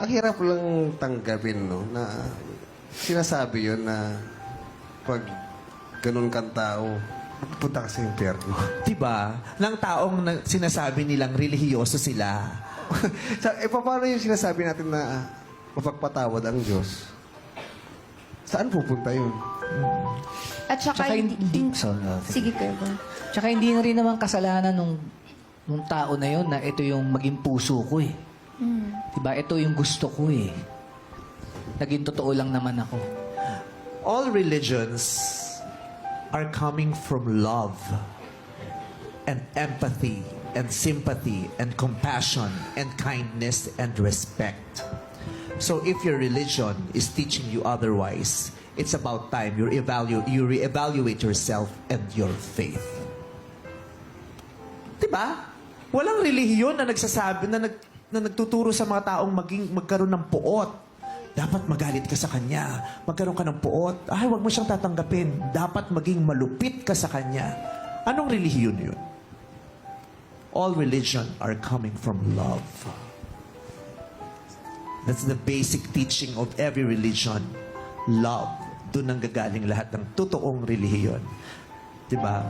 Ang hirap lang tanggapin, no, na sinasabi yun na pag ganun kang tao, pupunta ka sa impyerno. Diba? Ng taong sinasabi nilang relihiyoso sila. Paano yung sinasabi natin na mapagpatawad ang Diyos? Saan pupunta yun? At saka, Tsaka hindi... Sige, Kuya. Tsaka hindi na rin naman kasalanan nung tao na yun na ito yung maging puso ko eh. Diba? Ito yung gusto ko eh. Naging totoo lang naman ako. All religions are coming from love and empathy and sympathy and compassion and kindness and respect. So if your religion is teaching you otherwise, it's about time you reevaluate yourself and your faith. Diba? Walang relihiyon na nagsasabi na nagtuturo sa mga taong magkaroon ng puot. Dapat magalit ka sa kanya. Magkaroon ka ng puot. Ay, wag mo siyang tatanggapin. Dapat maging malupit ka sa kanya. Anong relihiyon yun? All religion are coming from love. That's the basic teaching of every religion. Love. Doon ang gagaling lahat ng totoong relihiyon. Diba?